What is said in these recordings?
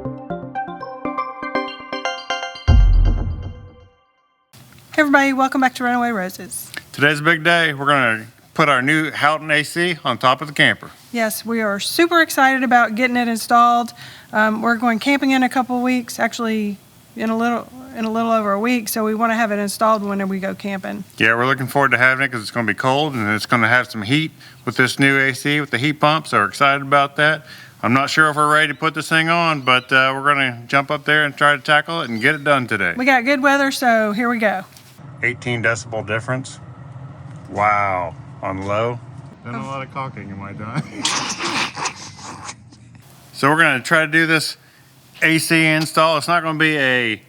Hey everybody, welcome back to Runaway Roses. Today's a big day. We're going to put our new Houghton AC on top of the camper. Yes, we are super excited about getting it installed. We're going camping in a couple of weeks, actually in a little over a week, so we want to have it installed whenever we go camping. Yeah, we're looking forward to having it because it's going to be cold and it's going to have some heat with this new AC with the heat pump, so we're excited about that. I'm not sure if we're ready to put this thing on, but we're going to jump up there and try to tackle it and get it done today. We got good weather, so here we go. 18 decibel difference. Wow. On low. Done a lot of caulking in my time. So we're going to try to do this AC install. It's not going to be a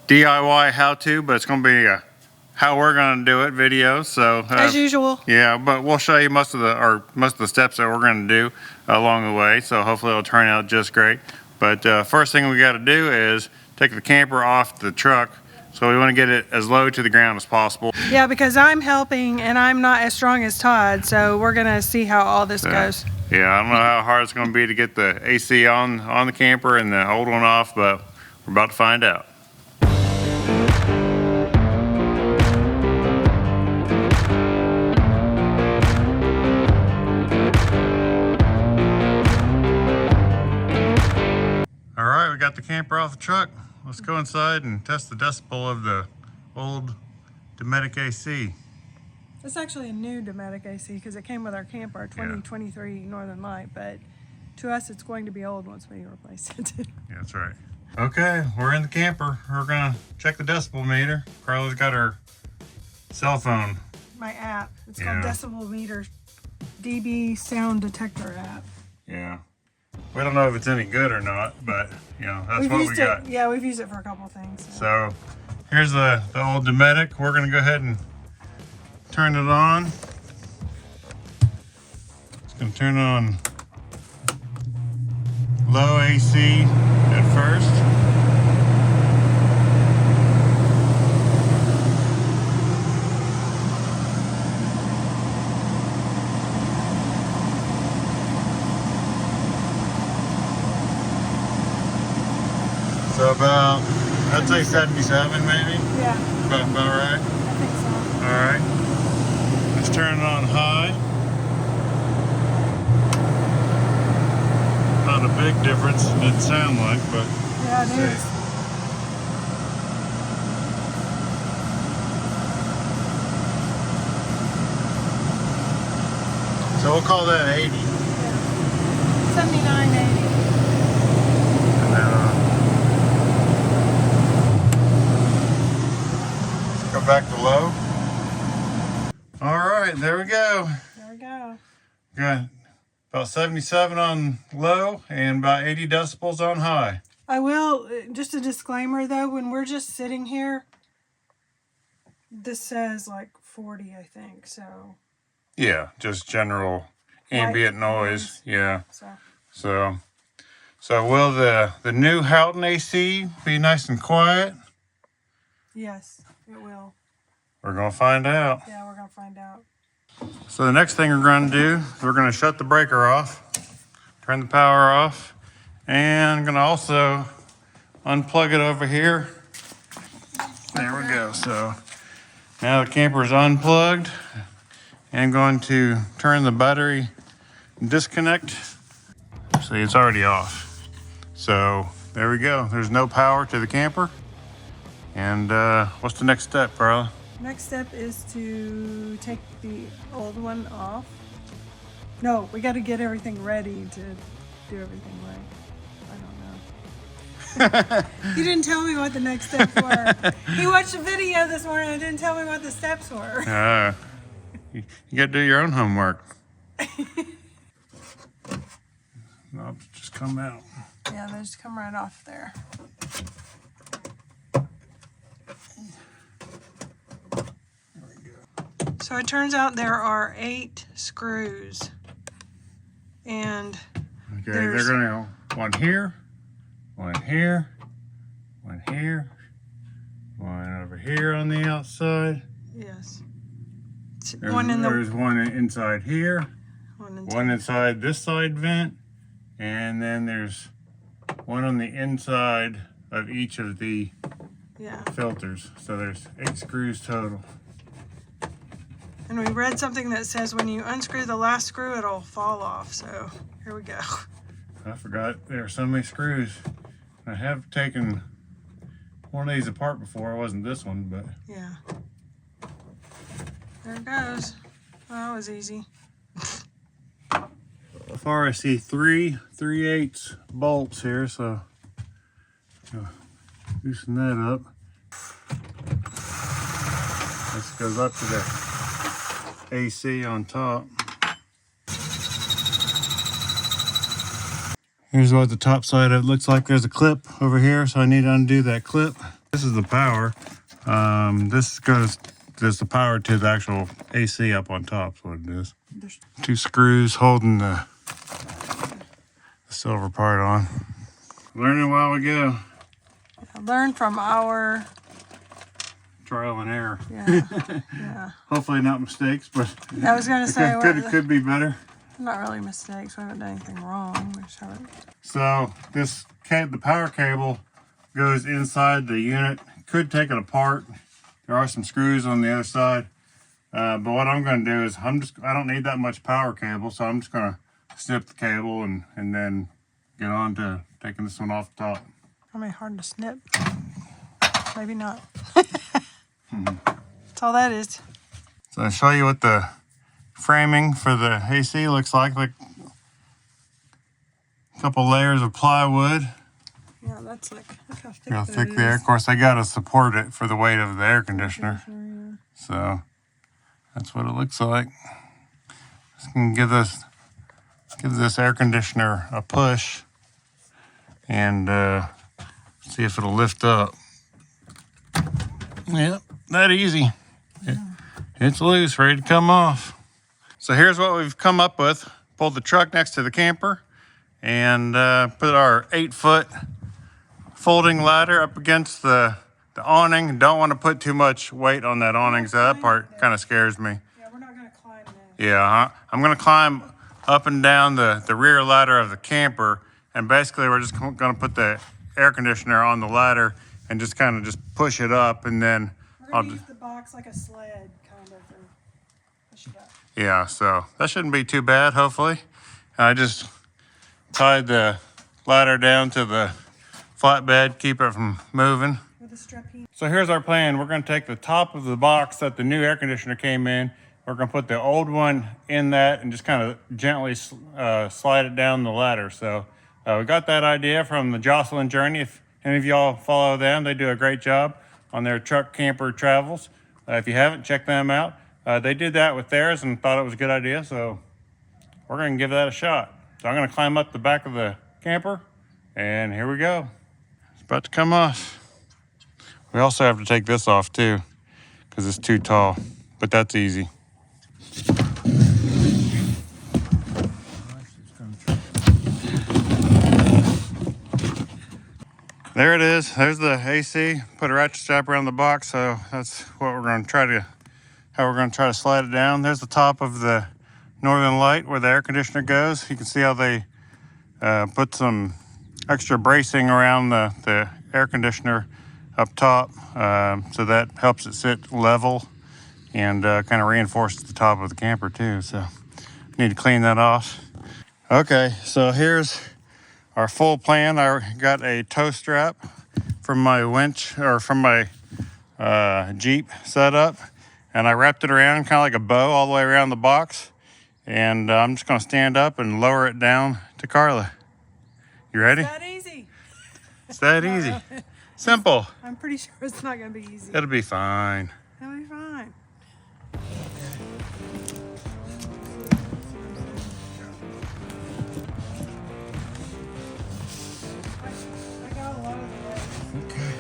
DIY how-to, but it's going to be a how we're going to do it video. So as usual. Yeah, but we'll show you most of the steps that we're going to do along the way. So hopefully it'll turn out just great. But first thing we got to do is take the camper off the truck. So we want to get it as low to the ground as possible. Yeah, because I'm helping and I'm not as strong as Todd, so we're going to see how all this goes. Yeah, I don't know how hard it's going to be to get the AC on the camper and the old one off, but we're about to find out. All right, we got the camper off the truck. Let's go inside and test the decibel of the old Dometic AC. It's actually a new Dometic AC because it came with our camper, 2023 Northern Light, but to us it's going to be old once we replace it. Yeah, that's right. Okay, we're in the camper. We're gonna check the decibel meter. Carla's got her cell phone. My app. It's called Decibel Meter DB Sound Detector app. Yeah. We don't know if it's any good or not, but that's what we got. Yeah, we've used it for a couple of things. So here's the old Dometic. We're gonna go ahead and turn it on. It's gonna turn on low AC at first. So about, I'd say 77 maybe? Yeah. About right? I think so. Alright. Let's turn it on high. Not a big difference, it didn't sound like, but yeah, it is. So we'll call that 80. Yeah. 79, 80. And then go back to low. All right, there we go. There we go. Got about 77 on low and about 80 decibels on high. I will, just a disclaimer though, when we're just sitting here, this says like 40, I think, so. Yeah, just general ambient noise. Yeah. So will the new Houghton AC be nice and quiet? Yes, it will. We're gonna find out. Yeah, we're gonna find out. So the next thing we're gonna do is we're gonna shut the breaker off, turn the power off, and I'm gonna also unplug it over here. There we go. So now the camper is unplugged. I'm going to turn the battery disconnect. See, it's already off. So there we go. There's no power to the camper. And what's the next step, Carla? Next step is to take the old one off. No, we got to get everything ready to do everything right. I don't know. You didn't tell me what the next steps were. He watched a video this morning and didn't tell me what the steps were. You got to do your own homework. Knobs just come out. Yeah, they just come right off there. So it turns out there are 8 screws, and okay, they're gonna go one here, one here, one here, one over here on the outside. Yes. There's one inside here, one inside this side vent, and then there's one on the inside of each of the Yeah. filters. So there's 8 screws total. And we read something that says when you unscrew the last screw, it'll fall off. So here we go. I forgot there are so many screws. I have taken one of these apart before. It wasn't this one, but Yeah. There it goes. Well, that was easy. so far I see 3 3/8 bolts here, so loosen that up. This goes up to the AC on top. Here's what the top side of it looks like. There's a clip over here, so I need to undo that clip. This is the power. This goes, there's the power to the actual AC up on top, is what it is. 2 screws holding the silver part on. Learning while we go. Learn from our Trial and error. yeah. Hopefully not mistakes, but I was gonna say it could be better. not really mistakes. We haven't done anything wrong. We just haven't. So the power cable goes inside the unit. Could take it apart. There are some screws on the other side. But what I'm going to do is I don't need that much power cable, so I'm just going to snip the cable and then get on to taking this one off the top. Probably hard to snip. Maybe not. That's all that is. So I'll show you what the framing for the AC looks like a couple layers of plywood. Yeah, that's like, look how thick Real that thick is. there. Of course, I got to support it for the weight of the air conditioner. Yeah. So that's what it looks like. Just gonna give this air conditioner a push and see if it'll lift up. Yep, that easy. It's loose, ready to come off. So here's what we've come up with. Pulled the truck next to the camper and put our 8-foot folding ladder up against the awning. Don't want to put too much weight on that awning, so that part kind of scares me. Yeah, we're not going to climb that. Yeah, I'm going to climb up and down the rear ladder of the camper, and basically we're just going to put the air conditioner on the ladder and just kind of just push it up, and then We're going to use the box like a sled, kind of, and push it up. yeah, so that shouldn't be too bad, hopefully. I just tied the ladder down to the flatbed, keep it from moving. With a strapine. So here's our plan. We're going to take the top of the box that the new air conditioner came in. We're going to put the old one in that and just kind of gently slide it down the ladder. So we got that idea from the Jocelyn Journey. If any of y'all follow them, they do a great job on their truck camper travels. If you haven't, check them out. They did that with theirs and thought it was a good idea. So we're going to give that a shot. So I'm going to climb up the back of the camper, and here we go. It's about to come off. We also have to take this off too, because it's too tall, but that's easy. There it is. There's the AC. Put a ratchet strap around the box, so that's what we're going to try to slide it down. There's the top of the Northern Light where the air conditioner goes. You can see how they put some extra bracing around the air conditioner up top, so that helps it sit level and kind of reinforces the top of the camper too. So need to clean that off. Okay, so here's our full plan. I got a tow strap from my winch, or from my Jeep setup, and I wrapped it around kind of like a bow all the way around the box. And I'm just going to stand up and lower it down to Carla. You ready? It's that easy. It's that easy. Simple. I'm pretty sure it's not going to be easy. It'll be fine. It'll be fine. I got a lot of the legs. Okay.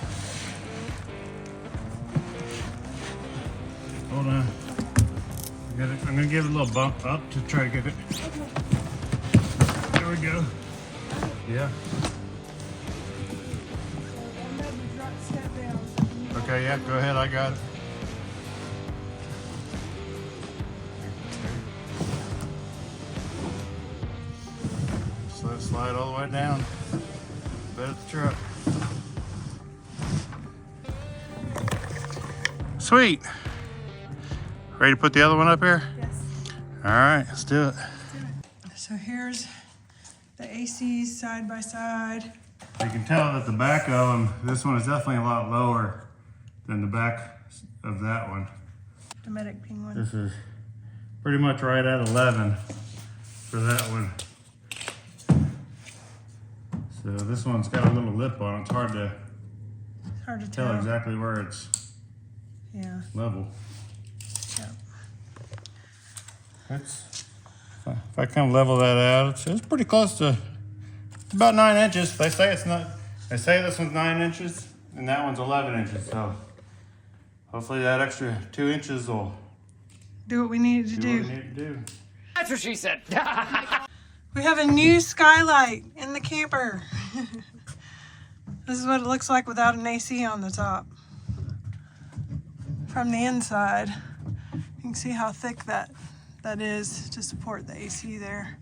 Hold on. I'm going to give it a little bump up to try to get it. There we go. Yeah. Step down. Okay, yeah, go ahead. I got it. So let's slide all the way down. Bet it's the truck. Sweet. Ready to put the other one up here? Yes. All right, let's do it. So here's the ACs side by side. You can tell that the back of them, this one is definitely a lot lower than the back of that one. Dometic Penguin. This is pretty much right at 11 for that one. So this one's got a little lip on it. It's hard to tell exactly where it's level. Yeah. If I kind of level that out, it's pretty close to about 9 inches. They say it's not. They say this one's 9 inches and that one's 11 inches. So hopefully that extra 2 inches will Do what we needed to do what we need to do. That's what she said. We have a new skylight in the camper. This is what it looks like without an AC on the top. From the inside, you can see how thick that is to support the AC there.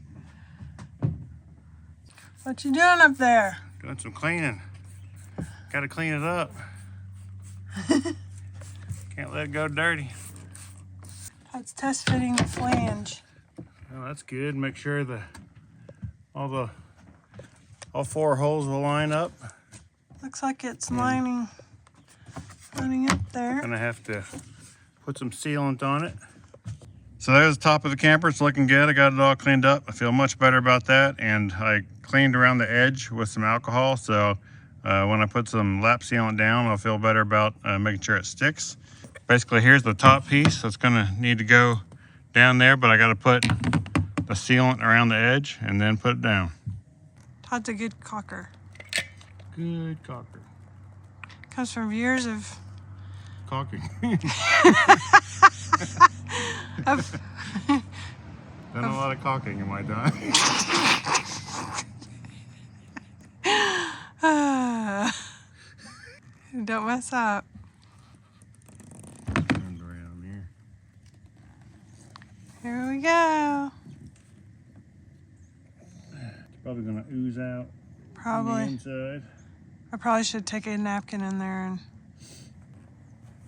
What you doing up there? Doing some cleaning. Got to clean it up. Can't let it go dirty. That's test fitting the flange. Well, that's good. Make sure all 4 holes will line up. Looks like it's lining up there. Gonna have to put some sealant on it. So there's the top of the camper. It's looking good. I got it all cleaned up. I feel much better about that. And I cleaned around the edge with some alcohol. So when I put some lap sealant down, I'll feel better about making sure it sticks. Basically, here's the top piece. That's gonna need to go down there, but I gotta put the sealant around the edge and then put it down. Todd's a good caulker. Good caulker. Comes from years of Caulking. of Done a lot of caulking in my time. Don't mess up. And around here. Here we go. It's probably gonna ooze out Probably. on the inside. I probably should take a napkin in there and.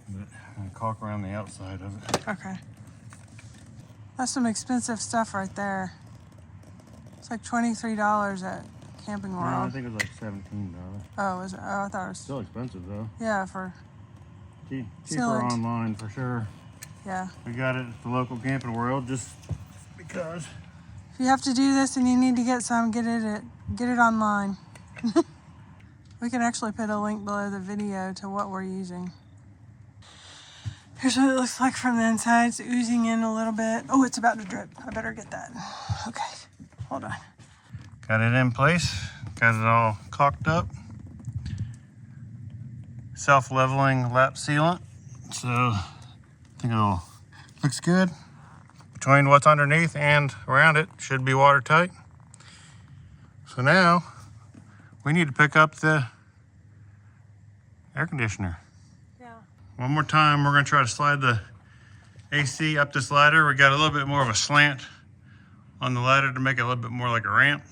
But I'm gonna caulk around the outside of it. Okay. That's some expensive stuff right there. It's like $23 at Camping No, World. I think it was like $17. Oh, is it? Oh, I thought it was. Still expensive though. Yeah, for. Cheaper Sealant. online for sure. Yeah. We got it at the local Camping World just because. If you have to do this and you need to get some, get it online. We can actually put a link below the video to what we're using. Here's what it looks like from the inside. It's oozing in a little bit. Oh, it's about to drip. I better get that. Okay, hold on. Got it in place. Got it all caulked up. Self-leveling lap sealant. So I think it all looks good. Between what's underneath and around it should be watertight. So now we need to pick up the air conditioner. Yeah. One more time, we're gonna try to slide the AC up this ladder. We got a little bit more of a slant on the ladder to make it a little bit more like a ramp.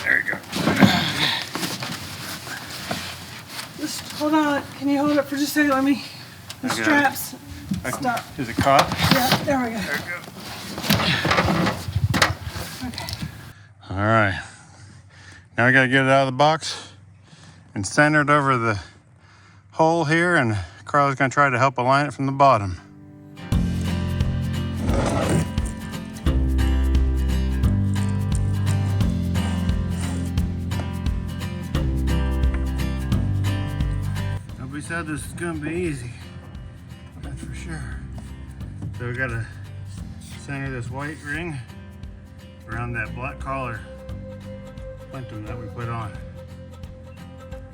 There you go. Just hold on. Can you hold it for just a second? Let me. The I got it. straps. Stop. Is it caught? Yeah, there we go. There we go. Okay. All right. Now we gotta get it out of the box and center it over the hole here, and Carla's gonna try to help align it from the bottom. Nobody said this is gonna be easy. That's for sure. So we gotta center this white ring around that black collar plentum that we put on.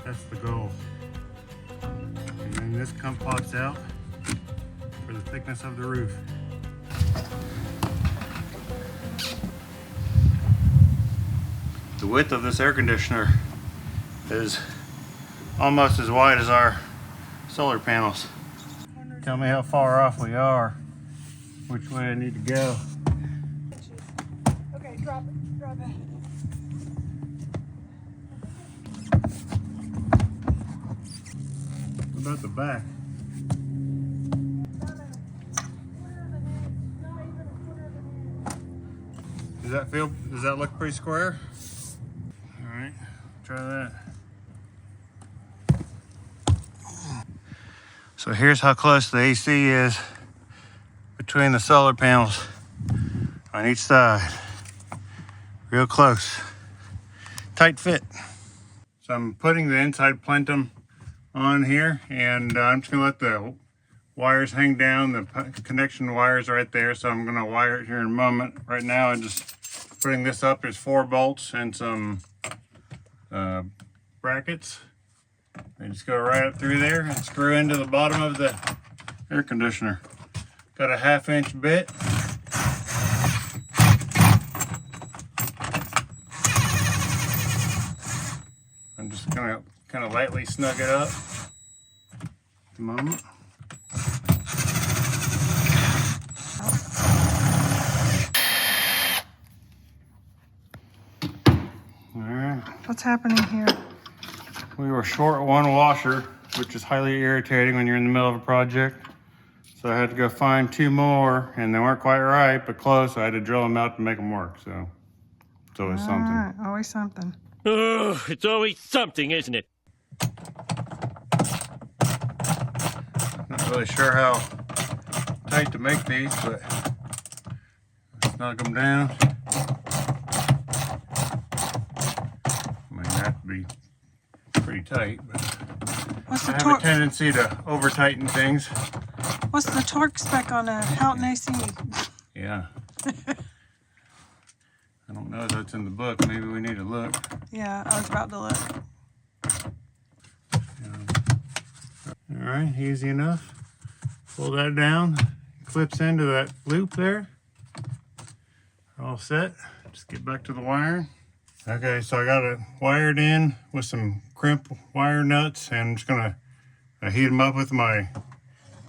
That's the goal. And then this pops out for the thickness of the roof. The width of this air conditioner is almost as wide as our solar panels. Tell me how far off we are. which way I need to go. Okay, drop it, drop it. What about the back? Does that look pretty square? All right, try that. So here's how close the AC is between the solar panels on each side. Real close. Tight fit. So I'm putting the inside plenum on here, and I'm just gonna let the wires hang down. The connection wires right there, so I'm gonna wire it here in a moment. Right now I'm just putting this up. There's 4 bolts and some brackets. They just go right up through there and screw into the bottom of the air conditioner. Got a 1/2-inch bit. I'm just gonna kind of lightly snug it up at the moment. All right. What's happening here? We were short 1 washer, which is highly irritating when you're in the middle of a project. So I had to go find 2 more, and they weren't quite right, but close. I had to drill them out to make them work, so it's always something. All right, always something. Oh, it's always something, isn't it? Not really sure how tight to make these, but snug them down. I mean, that'd be pretty tight, but What's I the have a torque? tendency to over tighten things. What's the torque spec on a Houghton AC? Yeah. I don't know if that's in the book. Maybe we need to look. Yeah, I was about to look. All right, easy enough. Pull that down. Clips into that loop there. All set. Just get back to the wiring. Okay, so I got it wired in with some crimp wire nuts, and I'm just gonna heat them up with my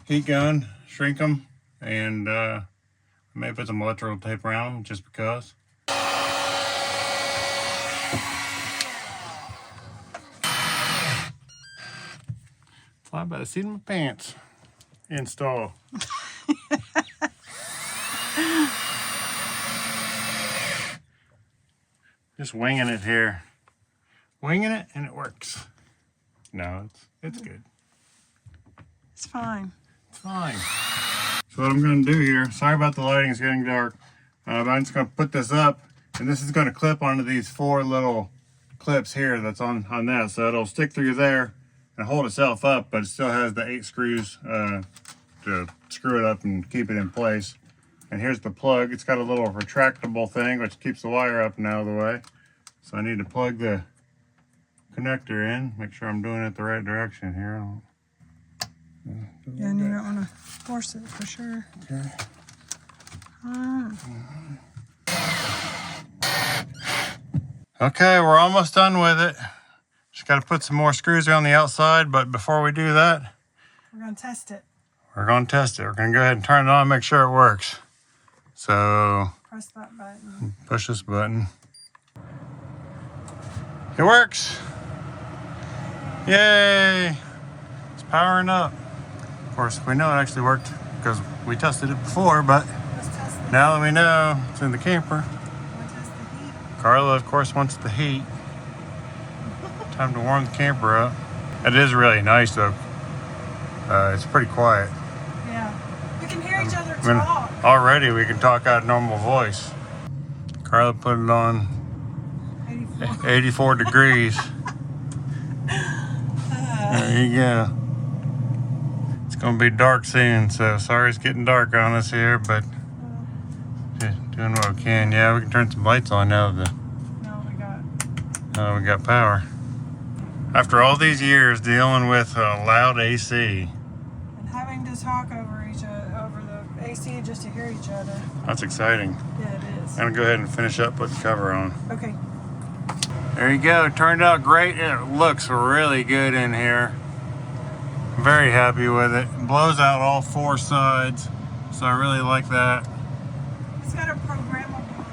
heat gun, shrink them, and I may put some electrical tape around them just because. Fly by the seat of my pants. Install. Just winging it here. Winging it, and it works. No, it's good. It's fine. It's fine. So what I'm going to do here, sorry about the lighting, it's getting dark. But I'm just going to put this up, and this is going to clip onto these 4 little clips here that's on that. So it'll stick through there and hold itself up, but it still has the 8 screws to screw it up and keep it in place. And here's the plug. It's got a little retractable thing which keeps the wire up and out of the way. So I need to plug the connector in. Make sure I'm doing it the right direction here. Yeah, and you don't want to force it for sure. Okay. Okay, we're almost done with it. Just got to put some more screws around the outside, but before we do that, We're going to test it. we're going to test it. We're going to go ahead and turn it on and make sure it works. So, Press that button. push this button. It works. Yay! It's powering up. Of course, we know it actually worked because we tested it before, but Let's test it. now that we know it's in the camper, We'll test the heat. Carla, of course, wants the heat. Time to warm the camper up. It is really nice, though. It's pretty quiet. Yeah. We can hear each other I mean, talk. already we can talk out normal voice. Carla put it on 84 degrees. There you go. It's gonna be dark soon, so sorry it's getting dark on us here, but just doing what we can. Yeah, we can turn some lights on now that we got power. After all these years dealing with loud AC. And having to talk over the AC just to hear each other. That's exciting. Yeah, it is. I'm gonna go ahead and finish up putting the cover on. Okay. There you go. It turned out great, and it looks really good in here. I'm very happy with it. It blows out all 4 sides. So I really like that. It's got a programmable,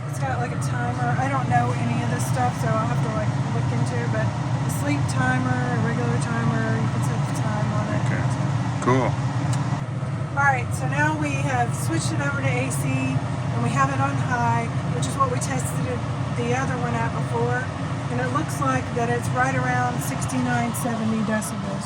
it's got like a timer. I don't know any of this stuff, so I'll have to like look into it, but a sleep timer, a regular timer, you can set the time on it. Okay, So. cool. Alright, so now we have switched it over to AC, and we have it on high, which is what we tested the other one at before. And it looks like that it's right around 69, 70 decibels.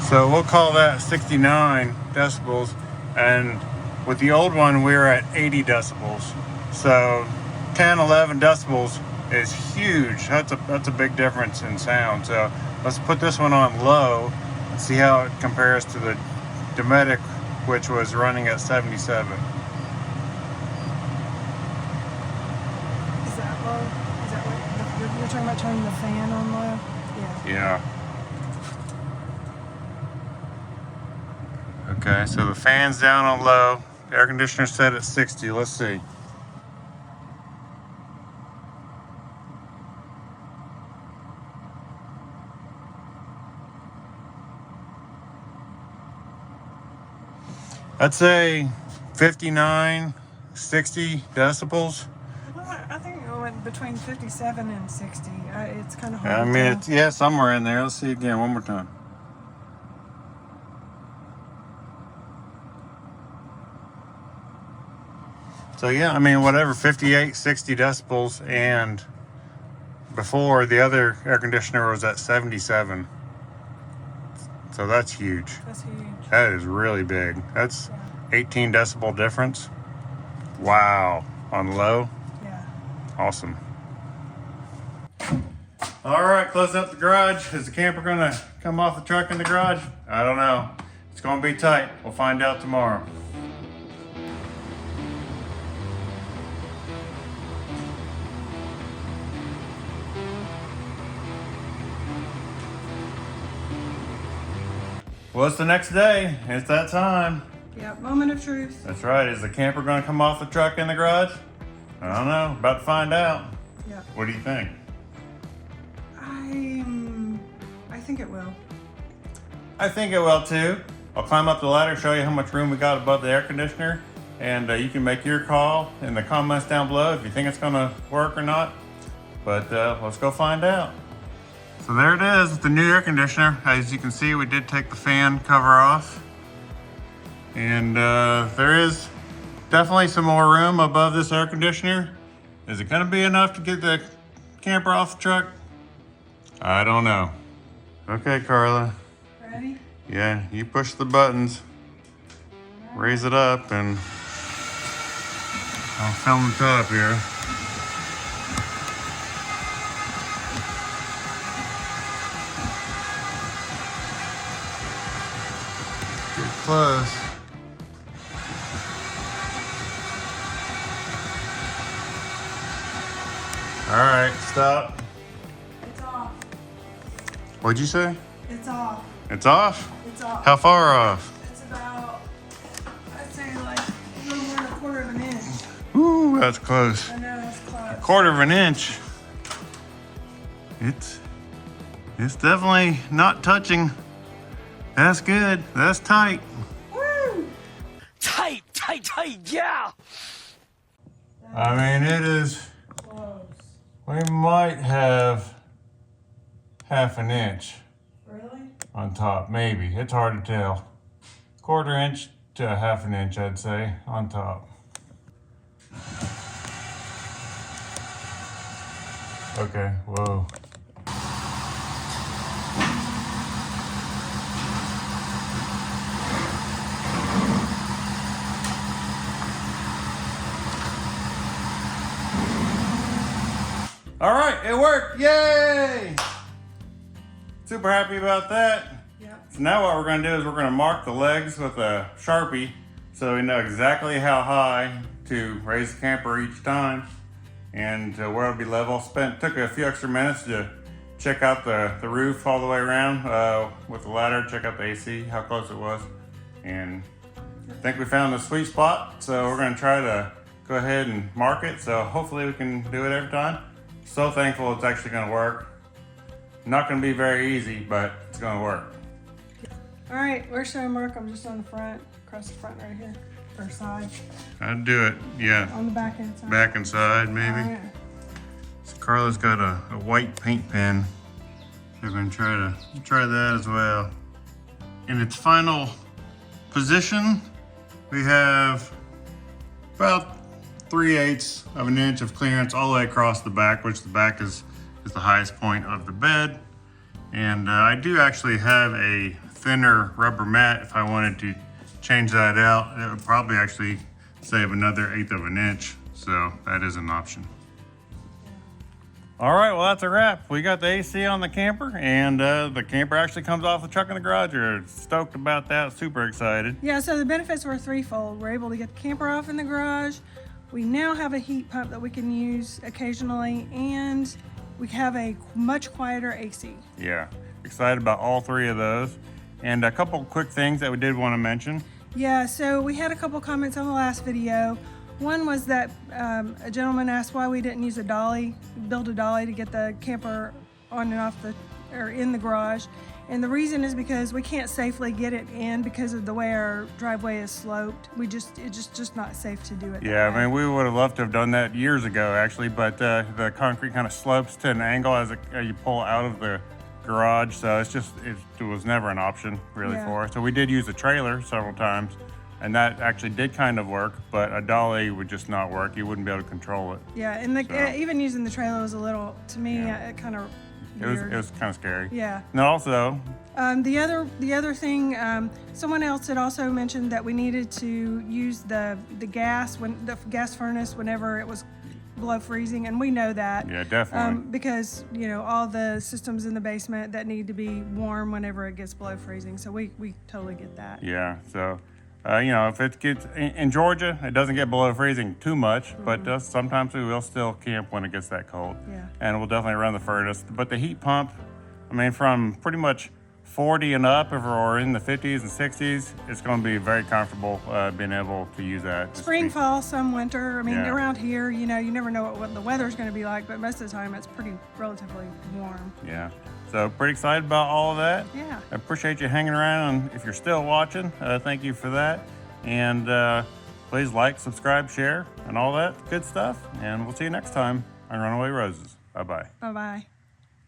So we'll call that 69 decibels, and with the old one we were at 80 decibels. So 10, 11 decibels is huge. That's a big difference in sound. So let's put this one on low and see how it compares to the Dometic, which was running at 77. Is that low? Is that what you're talking about, turning the fan on low? Yeah. Yeah. Okay, so the fan's down on low. The air conditioner's set at 60. Let's see. I'd say 59, 60 decibels. Well, I think it went between 57 and 60. It's kind of hard I to mean, tell. it's, yeah, somewhere in there. Let's see again, one more time. So yeah, I mean, whatever, 58, 60 decibels, and before the other air conditioner was at 77. So that's huge. That's huge. That is really big. That's 18 decibel difference. Wow. On low. Yeah. Awesome. All right, close up the garage. Is the camper gonna come off the truck in the garage? I don't know. It's gonna be tight. We'll find out tomorrow. Well, it's the next day. It's that time. Yep, moment of truth. That's right. Is the camper gonna come off the truck in the garage? I don't know. About to find out. Yep. What do you think? I think it will. I think it will too. I'll climb up the ladder, show you how much room we got above the air conditioner, and you can make your call in the comments down below if you think it's gonna work or not. But let's go find out. So there it is, the new air conditioner. As you can see, we did take the fan cover off. And there is definitely some more room above this air conditioner. Is it gonna be enough to get the camper off the truck? I don't know. Okay, Carla. Ready? Yeah, you push the buttons, raise it up, and I'll film the top here. Get close. All right, stop. It's off. What'd you say? It's off. It's off? It's off. How far off? It's about, I'd say like a little more than a quarter of an inch. Ooh, that's close. I know, it's close. Quarter of an inch. It's definitely not touching. That's good. That's tight. Woo! Tight, tight, tight, yeah! I mean, it is. Close. We might have half an inch Really? on top, maybe. It's hard to tell. Quarter inch to a half an inch, I'd say, on top. Okay, whoa. All right, it worked, yay! Super happy about that. Yep. So now what we're gonna do is we're gonna mark the legs with a Sharpie so we know exactly how high to raise the camper each time and where it'll be level. Took a few extra minutes to check out the roof all the way around with the ladder, check out the AC, how close it was. And I think we found the sweet spot, so we're gonna try to go ahead and mark it. So hopefully we can do it every time. So thankful it's actually gonna work. Not gonna be very easy, but it's gonna work. All right, where's showing Mark? I'm just on the front, across the front right here, or side, I'd do it, yeah. on the back end side. Back and side, maybe. All right. So Carla's got a white paint pen. So we're gonna try that as well. In its final position, we have about 3/8 of an inch of clearance all the way across the back, which the back is the highest point of the bed. And I do actually have a thinner rubber mat. If I wanted to change that out, it would probably actually save another 1/8 of an inch. So that is an option. All right, well, that's a wrap. We got the AC on the camper, and the camper actually comes off the truck in the garage. We're stoked about that, super excited. Yeah, so the benefits were threefold. We're able to get the camper off in the garage. We now have a heat pump that we can use occasionally, and we have a much quieter AC. Yeah, excited about all three of those. And a couple quick things that we did want to mention. Yeah, so we had a couple comments on the last video. One was that a gentleman asked why we didn't use a dolly, build a dolly to get the camper on and off or in the garage. And the reason is because we can't safely get it in because of the way our driveway is sloped. It's just not safe to do it. Yeah, that way. I mean, we would have loved to have done that years ago, actually, but the concrete kind of slopes to an angle as you pull out of the garage, so it was never an option really Yeah. for us. So we did use a trailer several times, and that actually did kind of work, but a dolly would just not work. You wouldn't be able to control it. Yeah, and So- even using the trailer was a little, to me, it kind of It was kind of scary. Yeah. And also, The other thing, someone else had also mentioned that we needed to use the gas furnace whenever it was below freezing, and we know that. yeah, definitely. Because all the systems in the basement that need to be warm whenever it gets below freezing, so we totally get that. Yeah, so if it gets in Georgia, it doesn't get below freezing too much, but sometimes we will still camp when it gets that cold. Yeah. And we'll definitely run the furnace. But the heat pump, I mean, from pretty much 40 and up, if we're in the 50s and 60s, it's going to be very comfortable being able to use that. Spring, fall, some winter. I mean, Yeah. around here, you never know what the weather's going to be like, but most of the time it's pretty relatively warm. Yeah. So pretty excited about all of that. Yeah. I appreciate you hanging around. And if you're still watching, thank you for that. And please like, subscribe, share, and all that good stuff. And we'll see you next time on Runaway Roses. Bye-bye. Bye-bye.